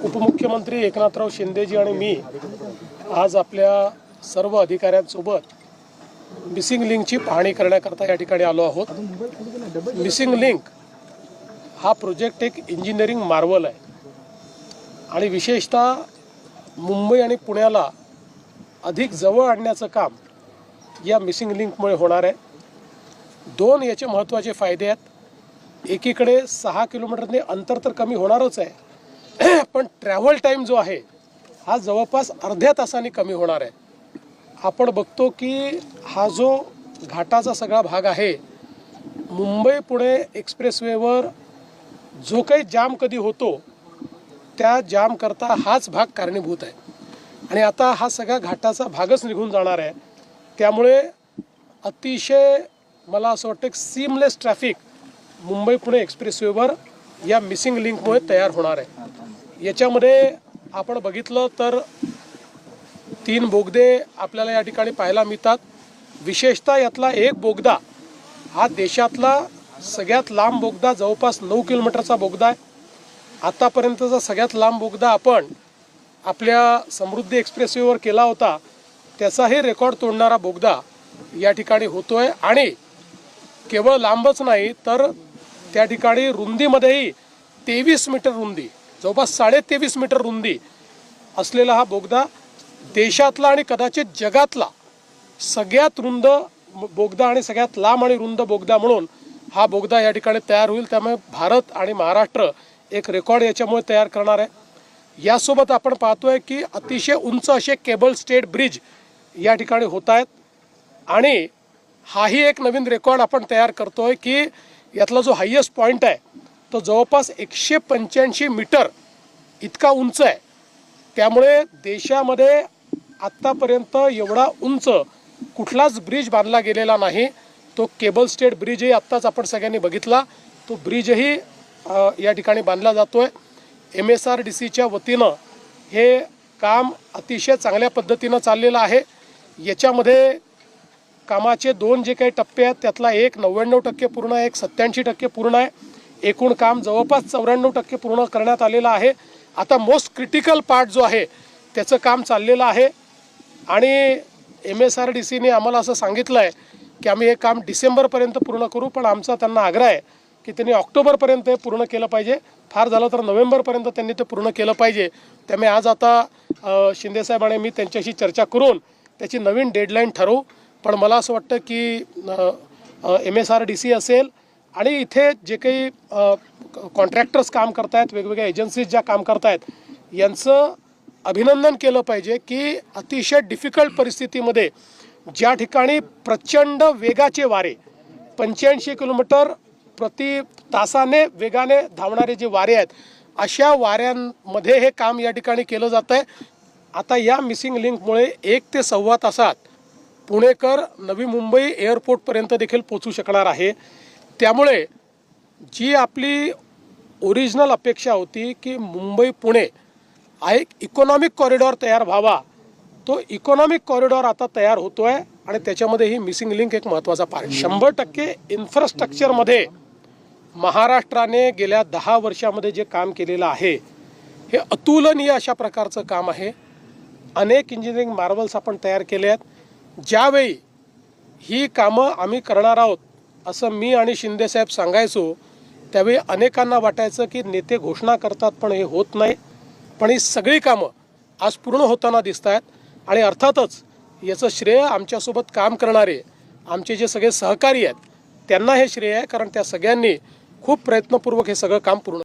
उपमुख्यमंत्री एकनाथराव शिंदेजी आणि मी आज आपल्या सर्व अधिकाऱ्यांसोबत मिसिंग लिंकची पाहणी करण्याकरता या ठिकाणी आलो आहोत। मिसिंग लिंक हा प्रोजेक्ट एक इंजिनिअरिंग मार्वल आहे आणि विशेषतः मुंबई आणि पुण्याला अधिक जवळ आणण्याचं काम या मिसिंग लिंकमुळे होणार आहे। दोन याचे महत्त्वाचे फायदे आहेत। एकीकडे 6 किलोमीटरने अंतर तर कमी होणारच आहे, पण ट्रॅव्हल टाईम जो आहे हा जवळपास अर्ध्या तासाने कमी होणार आहे। आपण बघतो की हा जो घाटाचा सगळा भाग आहे, मुंबई पुणे एक्सप्रेसवेवर जो काही जाम कधी होतो त्या जाम करता हाच भाग कारणीभूत आहे आणि आता हा सगळा घाटाचा भागच निघून जाणार आहे। त्यामुळे अतिशय मला असं वाटतं की सीमलेस ट्रॅफिक मुंबई पुणे एक्सप्रेसवेवर या मिसिंग लिंकमुळे तयार होणार आहे। याच्यामध्ये आपण बघितलं तर 3 बोगदे आपल्याला या ठिकाणी पाहायला मिळतात। विशेषतः यातला एक बोगदा हा देशातला सगळ्यात लांब बोगदा, जवळपास 9 किलोमीटरचा बोगदा आहे। आतापर्यंतचा सगळ्यात लांब बोगदा आपण आपल्या समृद्धी एक्सप्रेसवेवर केला होता, त्याचाही रेकॉर्ड तोडणारा बोगदा या ठिकाणी होतोय आणि केवळ लांबच नाही तर त्या ठिकाणी रुंदीमध्येही 23 मीटर रुंदी, जवळपास 23.5 मीटर रुंदी असलेला हा बोगदा देशातला आणि कदाचित जगातला सगळ्यात रुंद बोगदा आणि सगळ्यात लांब आणि रुंद बोगदा म्हणून हा बोगदा या ठिकाणी तयार होईल। त्यामुळे भारत आणि महाराष्ट्र एक रेकॉर्ड याच्यामुळे तयार करणार आहे। यासोबत आपण पाहतोय की अतिशय उंच असे केबल स्टेड ब्रिज या ठिकाणी होत आहेत आणि हाही एक नवीन रेकॉर्ड आपण तयार करतोय की यातला जो हायेस्ट पॉईंट आहे तो जवळपास 185 मीटर इतका उंच आहे। त्यामुळे देशामध्ये आत्तापर्यंत एवढा उंच कुठलाच ब्रिज बांधला गेलेला नाही। तो केबल स्टेड ब्रिजही आत्ताच आपण सगळ्यांनी बघितला, तो ब्रिजही या ठिकाणी बांधला जातोय। MSRDCच्या वतीनं हे काम अतिशय चांगल्या पद्धतीनं चाललेलं आहे। याच्यामध्ये कामाचे 2 जे काही टप्पे आहेत त्यातला एक 99% पूर्ण आहे, एक 87% पूर्ण आहे। एकूण काम जवळपास 94% पूर्ण करण्यात आलेलं आहे। आता मोस्ट क्रिटिकल पार्ट जो आहे त्याचं काम चाललेलं आहे आणि MSRDCने आम्हाला असं सांगितलं आहे की आम्ही हे काम डिसेंबरपर्यंत पूर्ण करू, पण आमचा त्यांना आग्रह आहे की त्यांनी ऑक्टोबरपर्यंत हे पूर्ण केलं पाहिजे, फार झालं तर नोव्हेंबरपर्यंत त्यांनी ते पूर्ण केलं पाहिजे। त्यामुळे आज आता शिंदेसाहेब आणि मी त्यांच्याशी चर्चा करून त्याची नवीन डेडलाईन ठरवू। पण मला असं वाटतं की MSRDC असेल आणि इथे जे काही कॉन्ट्रॅक्टर्स काम करत आहेत, वेगवेगळ्या एजन्सीज ज्या काम करत आहेत, यांचं अभिनंदन केलं पाहिजे की अतिशय डिफिकल्ट परिस्थितीमध्ये ज्या ठिकाणी प्रचंड वेगाचे वारे 85 किलोमीटर प्रति तासाने वेगाने धावणारे जे वारे आहेत, अशा वाऱ्यांमध्ये हे काम या ठिकाणी केलं जातं आहे। आता या मिसिंग लिंकमुळे 1 ते सव्वा तासात पुणेकर नवी मुंबई एअरपोर्टपर्यंत देखील पोचू शकणार आहे। त्यामुळे जी आपली ओरिजिनल अपेक्षा होती की मुंबई पुणे हा एक इकॉनॉमिक कॉरिडॉर तयार व्हावा, तो इकॉनॉमिक कॉरिडॉर आता तयार होतो आहे आणि त्याच्यामध्ये ही मिसिंग लिंक एक महत्त्वाचा पार्ट आहे। 100% इन्फ्रास्ट्रक्चरमध्ये महाराष्ट्राने गेल्या 10 वर्षामध्ये जे काम केलेलं आहे हे अतुलनीय अशा प्रकारचं काम आहे। अनेक इंजिनिअरिंग मार्वल्स आपण तयार केले आहेत। ज्यावेळी ही कामं आम्ही करणार आहोत असं मी आणि शिंदेसाहेब सांगायचो, त्यावेळी अनेकांना वाटायचं की नेते घोषणा करतात पण हे होत नाही, पण ही सगळी कामं आज पूर्ण होताना दिसत आहेत आणि अर्थातच याचं श्रेय आमच्यासोबत काम करणारे आमचे जे सगळे सहकारी आहेत त्यांना हे श्रेय आहे, कारण त्या सगळ्यांनी खूप प्रयत्नपूर्वक हे सगळं काम पूर्ण